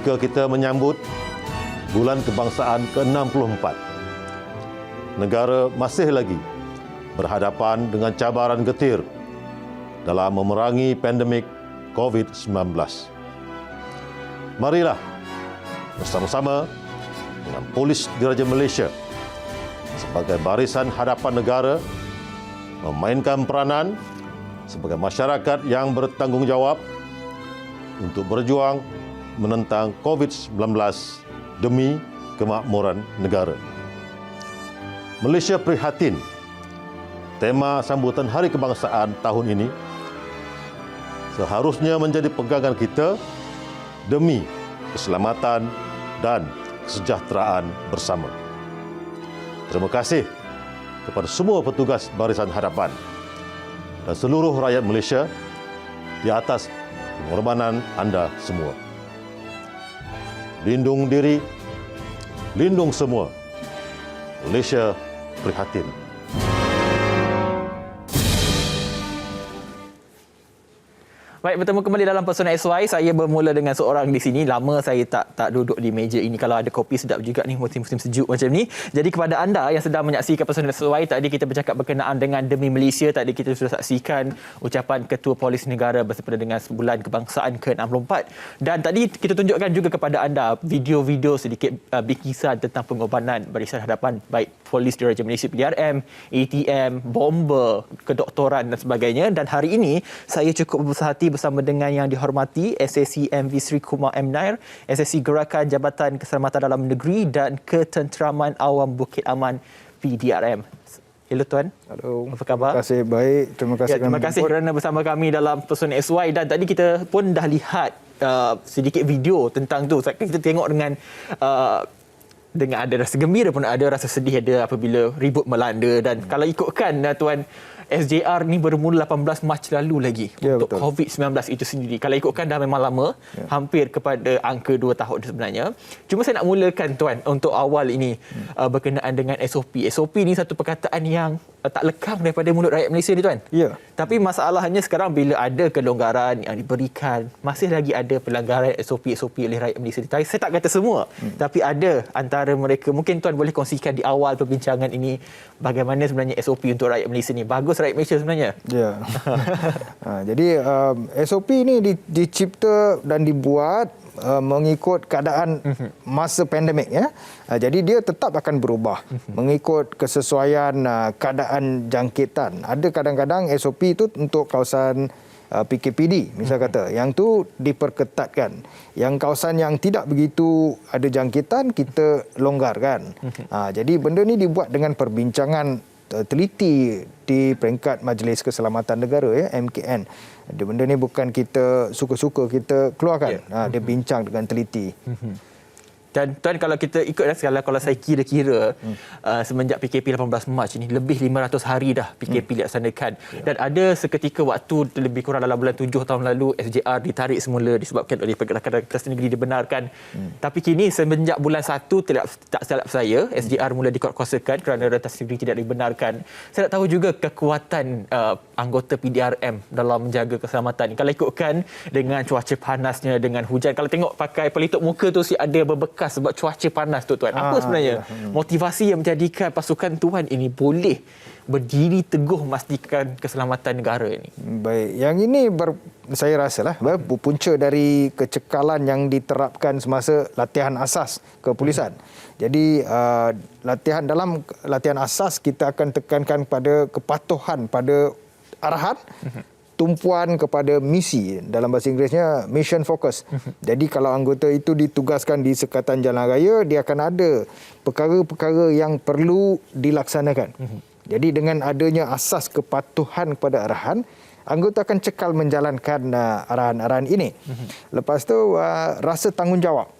ketika kita menyambut Bulan Kebangsaan ke-64, negara masih lagi berhadapan dengan cabaran getir dalam memerangi pandemik COVID-19. Marilah bersama-sama dengan Polis Diraja Malaysia sebagai barisan hadapan negara memainkan peranan sebagai masyarakat yang bertanggungjawab untuk berjuang menentang COVID-19 demi kemakmuran negara. Malaysia prihatin tema sambutan Hari Kebangsaan tahun ini seharusnya menjadi pegangan kita demi keselamatan dan kesejahteraan bersama. Terima kasih kepada semua petugas barisan hadapan dan seluruh rakyat Malaysia di atas pengorbanan anda semua. Lindung diri, lindung semua. Malaysia prihatin. Baik, bertemu kembali dalam Personal SY. Saya bermula dengan seorang di sini. Lama saya tak duduk di meja ini. Kalau ada kopi sedap juga ni, musim-musim sejuk macam ni. Jadi kepada anda yang sedang menyaksikan Personal SY, tadi kita bercakap berkenaan dengan Demi Malaysia. Tadi kita sudah saksikan ucapan Ketua Polis Negara bersempena dengan Bulan Kebangsaan ke-64. Dan tadi kita tunjukkan juga kepada anda video-video sedikit bingkisan tentang pengorbanan barisan hadapan, baik Polis Diraja Malaysia PDRM, ATM, bomber, kedoktoran dan sebagainya. Dan hari ini saya cukup berbesar hati bersama dengan yang dihormati SSC MV Sri Kumar M. Nair, SSC Gerakan Jabatan Keselamatan Dalam Negeri dan Ketenteraman Awam Bukit Aman PDRM. Hello Tuan. Halo. Apa khabar? Terima kasih, baik. Terima kasih. Terima kasih kerana bersama kami dalam Personal SY. Dan tadi kita pun dah lihat sedikit video tentang tu. Kita tengok dengan ada rasa gembira pun ada rasa sedih ada apabila ribut melanda. Dan kalau ikutkan Tuan, SJR ni bermula 18 Mac lalu lagi untuk betul. COVID-19 itu sendiri. Kalau ikutkan dah memang lama, hampir kepada angka 2 tahun sebenarnya. Cuma saya nak mulakan Tuan untuk awal ini berkenaan dengan SOP. SOP ni satu perkataan yang tak lekang daripada mulut rakyat Malaysia ni Tuan. Ya. Tapi masalahnya sekarang bila ada kelonggaran yang diberikan, masih lagi ada pelanggaran SOP oleh rakyat Malaysia. Saya tak kata semua, tapi ada antara mereka. Mungkin Tuan boleh kongsikan di awal perbincangan ini bagaimana sebenarnya SOP untuk rakyat Malaysia ni. Bagus rakyat Malaysia sebenarnya. Ya. Jadi SOP ini dicipta dan dibuat mengikut keadaan masa pandemik ya. Jadi dia tetap akan berubah mengikut kesesuaian keadaan jangkitan. Ada kadang-kadang SOP itu untuk kawasan PKPD misal kata, yang tu diperketatkan. Yang kawasan yang tidak begitu ada jangkitan kita longgarkan. Jadi benda ni dibuat dengan perbincangan teliti di peringkat Majlis Keselamatan Negara ya, MKN. Benda ni bukan kita suka-suka kita keluarkan. Dia bincang dengan teliti. Dan Tuan, kalau kita ikut kalau saya kira-kira semenjak PKP 18 Mac ini lebih 500 hari dah PKP dilaksanakan. Dan ada seketika waktu lebih kurang dalam bulan 7 tahun lalu SJR ditarik semula disebabkan oleh pergerakan rentas negeri dibenarkan. Tapi kini semenjak bulan 1 tak silap saya SJR mula dikuatkuasakan kerana rentas negeri tidak dibenarkan. Saya nak tahu juga kekuatan anggota PDRM dalam menjaga keselamatan. Kalau ikutkan dengan cuaca panasnya, dengan hujan, kalau tengok pakai pelitup muka tu si ada berbekas sebab cuaca panas tu Tuan. Apa sebenarnya motivasi yang menjadikan pasukan Tuan ini boleh berdiri teguh memastikan keselamatan negara ini? Baik, yang ini saya rasalah berpunca dari kecekalan yang diterapkan semasa latihan asas kepolisian. Jadi dalam latihan asas kita akan tekankan pada kepatuhan pada arahan, tumpuan kepada misi, dalam bahasa Inggerisnya mission focus. Jadi kalau anggota itu ditugaskan di sekatan jalan raya, dia akan ada perkara-perkara yang perlu dilaksanakan. Jadi dengan adanya asas kepatuhan kepada arahan, anggota akan cekal menjalankan arahan-arahan ini. Lepas tu rasa tanggungjawab,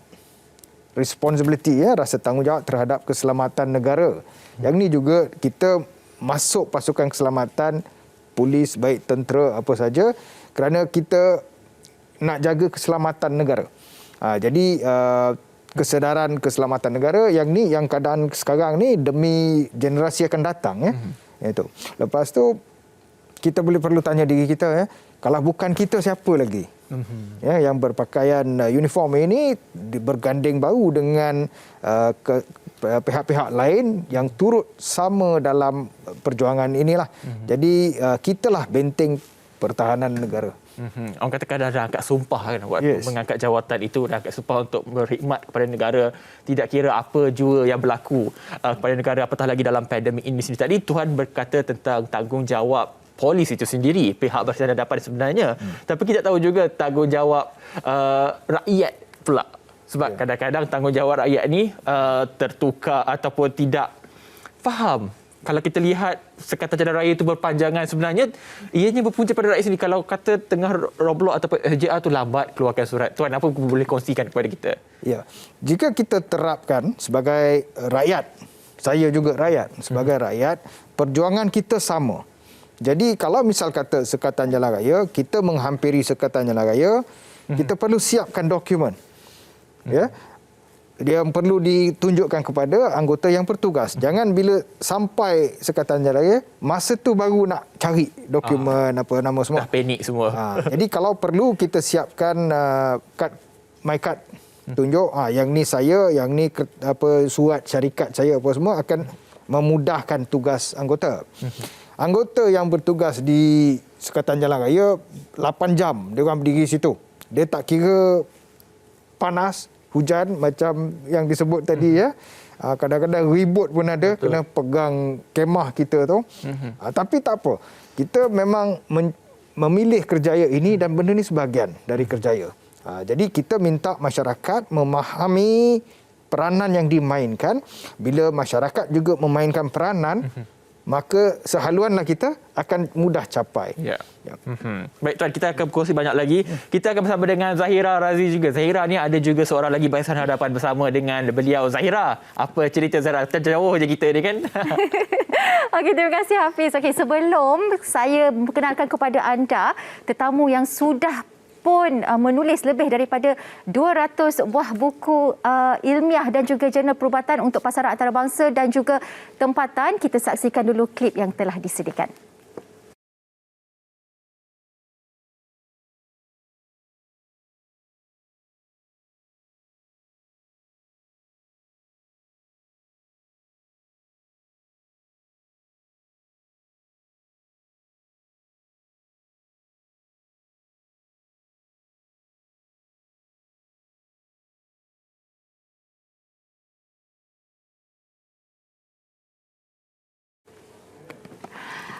responsibility ya, rasa tanggungjawab terhadap keselamatan negara. Yang ni juga kita masuk pasukan keselamatan, polis, baik tentera, apa saja, kerana kita nak jaga keselamatan negara. Jadi kesedaran keselamatan negara yang keadaan sekarang ni demi generasi akan datang ya. Itu. Lepas tu kita perlu tanya diri kita ya, kalau bukan kita siapa lagi Ya, yang berpakaian uniform ini berganding bahu dengan pihak-pihak lain yang turut sama dalam perjuangan inilah. Jadi kitalah benteng pertahanan negara. Orang kata kadang dah angkat sumpah kan waktu mengangkat jawatan itu, dah angkat sumpah untuk berkhidmat kepada negara, tidak kira apa jua yang berlaku kepada negara, apatah lagi dalam pandemik ini sendiri. Tadi Tuhan berkata tentang tanggungjawab polis itu sendiri, pihak bersiaran hadapan sebenarnya. Tapi kita tahu juga tanggungjawab rakyat pula. Sebab kadang-kadang tanggungjawab rakyat ni tertukar ataupun tidak faham. Kalau kita lihat Sekatan Jalan Raya itu berpanjangan, sebenarnya ianya berpunca pada rakyat sendiri. Kalau kata tengah Roblox ataupun SJR tu lambat keluarkan surat, Tuan apa boleh kongsikan kepada kita? Ya, jika kita terapkan sebagai rakyat, saya juga rakyat, sebagai rakyat, perjuangan kita sama. Jadi kalau misal kata Sekatan Jalan Raya, kita menghampiri Sekatan Jalan Raya, kita perlu siapkan dokumen. Ya. Dia perlu ditunjukkan kepada anggota yang bertugas. Jangan bila sampai Sekatan Jalan Raya, masa tu baru nak cari dokumen apa nama semua. Dah panik semua. Jadi kalau perlu kita siapkan kad, my card. Tunjuk yang ni saya, yang ni surat syarikat saya apa semua, akan memudahkan tugas anggota. Anggota yang bertugas di Sekatan Jalan Raya 8 jam dia orang berdiri situ. Dia tak kira panas, hujan macam yang disebut tadi ya. Kadang-kadang ribut pun ada. Betul. Kena pegang kemah kita tu. Tapi tak apa. Kita memang memilih kerjaya ini dan benda ni sebahagian dari kerjaya. Jadi kita minta masyarakat memahami peranan yang dimainkan. Bila masyarakat juga memainkan peranan, maka sehaluanlah kita akan mudah capai. Ya. Baik Tuan, kita akan berkongsi banyak lagi. Kita akan bersama dengan Zahira Razi juga. Zahira ni ada juga seorang lagi barisan hadapan bersama dengan beliau. Zahira, apa cerita Zahira? Terjauh je kita ni kan? Okey, terima kasih Hafiz. Okey, sebelum saya memperkenalkan kepada anda tetamu yang sudah pun menulis lebih daripada 200 buah buku ilmiah dan juga jurnal perubatan untuk pasaran antarabangsa dan juga tempatan. Kita saksikan dulu klip yang telah disediakan.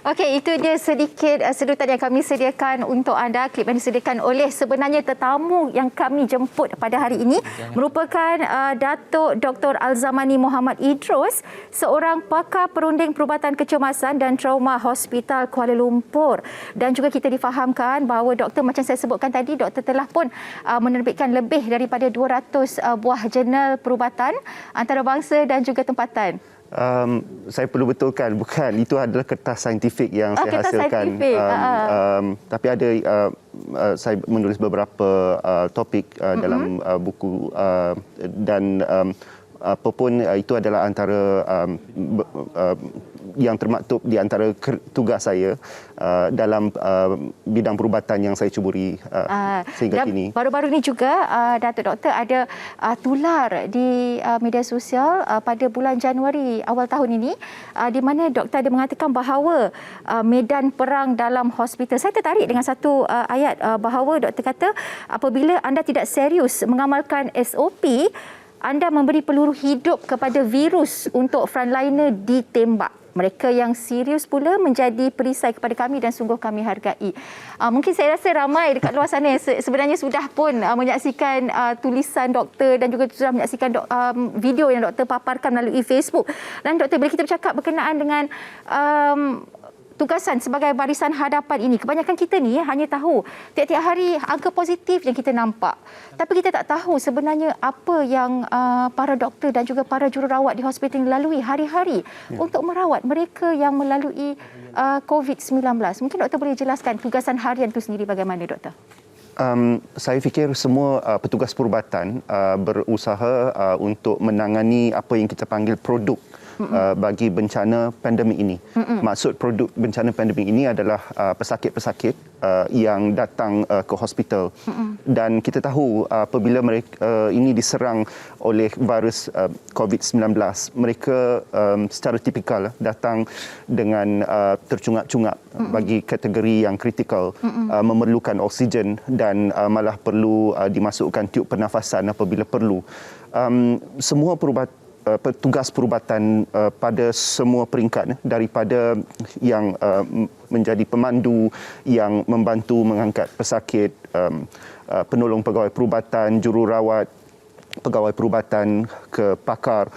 Okey, itu dia sedikit sedutan yang kami sediakan untuk anda. Klip yang disediakan oleh sebenarnya tetamu yang kami jemput pada hari ini merupakan Datuk Dr. Alzamani Muhammad Idrus, seorang pakar perunding perubatan kecemasan dan trauma Hospital Kuala Lumpur. Dan juga kita difahamkan bahawa doktor, macam saya sebutkan tadi, doktor telah pun menerbitkan lebih daripada 200 buah jurnal perubatan antarabangsa dan juga tempatan. Saya perlu betulkan, bukan, itu adalah kertas saintifik yang saya hasilkan. Tapi ada saya menulis beberapa topik dalam buku dan apa pun itu adalah antara yang termaktub di antara tugas saya dalam bidang perubatan yang saya cuburi sehingga kini. Baru-baru ini juga Datuk Doktor ada tular di media sosial pada bulan Januari awal tahun ini di mana doktor ada mengatakan bahawa medan perang dalam hospital. Saya tertarik dengan satu ayat bahawa doktor kata apabila anda tidak serius mengamalkan SOP, anda memberi peluru hidup kepada virus untuk frontliner ditembak. Mereka yang serius pula menjadi perisai kepada kami dan sungguh kami hargai. Mungkin saya rasa ramai dekat luar sana yang sebenarnya sudah pun menyaksikan tulisan doktor dan juga sudah menyaksikan video yang doktor paparkan melalui Facebook. Dan doktor, bila kita bercakap berkenaan dengan tugasan sebagai barisan hadapan ini, kebanyakan kita ni hanya tahu tiap-tiap hari angka positif yang kita nampak. Tapi kita tak tahu sebenarnya apa yang para doktor dan juga para jururawat di hospital lalui hari-hari untuk merawat mereka yang melalui COVID-19. Mungkin doktor boleh jelaskan tugasan harian itu sendiri bagaimana, doktor? Saya fikir semua petugas perubatan berusaha untuk menangani apa yang kita panggil produk bagi bencana pandemik ini. Maksud produk bencana pandemik ini adalah pesakit-pesakit yang datang ke hospital. Dan kita tahu apabila mereka ini diserang oleh virus COVID-19, mereka secara tipikal datang dengan tercungap-cungap bagi kategori yang kritikal, memerlukan oksigen dan malah perlu dimasukkan tiub pernafasan apabila perlu. Semua petugas perubatan pada semua peringkat, daripada yang menjadi pemandu, yang membantu mengangkat pesakit, penolong pegawai perubatan, jururawat pegawai perubatan, ke pakar,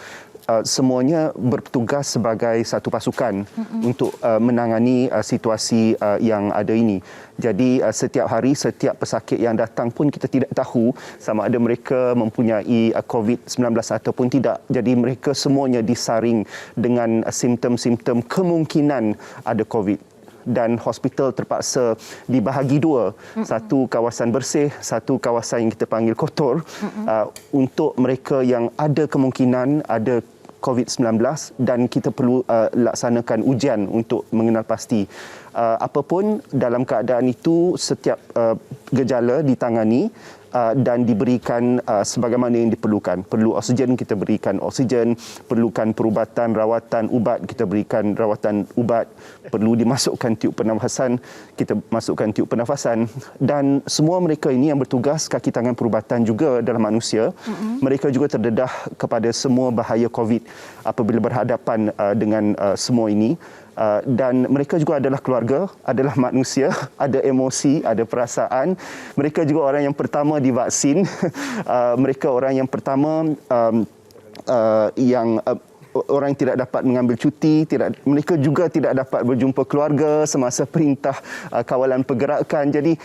semuanya bertugas sebagai satu pasukan untuk menangani situasi yang ada ini. Jadi setiap hari, setiap pesakit yang datang pun kita tidak tahu sama ada mereka mempunyai COVID-19 ataupun tidak. Jadi mereka semuanya disaring dengan simptom-simptom kemungkinan ada COVID. Dan hospital terpaksa dibahagi dua. Satu kawasan bersih, satu kawasan yang kita panggil kotor, untuk mereka yang ada kemungkinan ada COVID-19, dan kita perlu laksanakan ujian untuk mengenal pasti. Apapun dalam keadaan itu, setiap gejala ditangani dan diberikan sebagaimana yang diperlukan. Perlu oksigen, kita berikan oksigen. Perlukan perubatan, rawatan, ubat, kita berikan rawatan ubat. Perlu dimasukkan tiub pernafasan, kita masukkan tiub pernafasan. Dan semua mereka ini yang bertugas kaki tangan perubatan juga dalam manusia, mereka juga terdedah kepada semua bahaya COVID apabila berhadapan dengan semua ini. Dan mereka juga adalah keluarga, adalah manusia, ada emosi, ada perasaan. Mereka juga orang yang pertama divaksin. Mereka orang yang pertama orang yang tidak dapat mengambil cuti, mereka juga tidak dapat berjumpa keluarga semasa perintah kawalan pergerakan. Jadi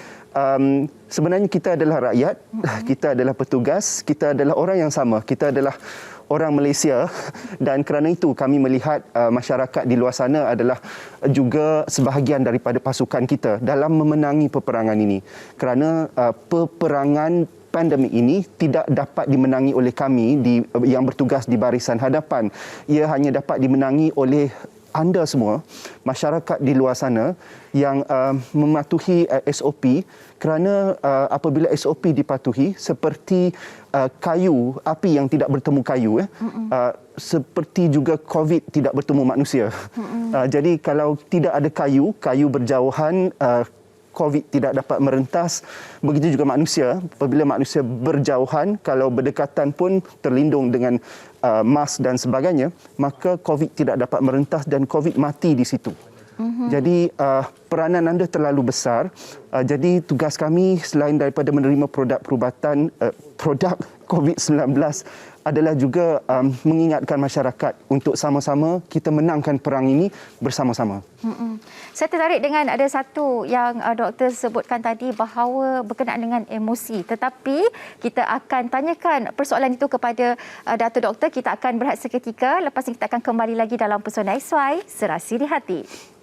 sebenarnya kita adalah rakyat, kita adalah petugas, kita adalah orang yang sama, kita adalah orang Malaysia, dan kerana itu kami melihat masyarakat di luar sana adalah juga sebahagian daripada pasukan kita dalam memenangi peperangan ini. Kerana peperangan pandemik ini tidak dapat dimenangi oleh kami yang bertugas di barisan hadapan. Ia hanya dapat dimenangi oleh anda semua, masyarakat di luar sana yang mematuhi SOP, kerana apabila SOP dipatuhi, seperti kayu, api yang tidak bertemu kayu, seperti juga COVID tidak bertemu manusia. Jadi kalau tidak ada kayu berjauhan, COVID tidak dapat merentas. Begitu juga manusia, apabila manusia berjauhan, kalau berdekatan pun terlindung dengan mask dan sebagainya, maka COVID tidak dapat merentas dan COVID mati di situ. Jadi peranan anda terlalu besar. Jadi tugas kami selain daripada menerima produk perubatan, produk COVID-19 adalah juga mengingatkan masyarakat untuk sama-sama kita menangkan perang ini bersama-sama. Saya tertarik dengan ada satu yang doktor sebutkan tadi, bahawa berkenaan dengan emosi. Tetapi kita akan tanyakan persoalan itu kepada Dato' Doktor. Kita akan berehat seketika. Lepas ini kita akan kembali lagi dalam Pesona SY Serasi di Hati.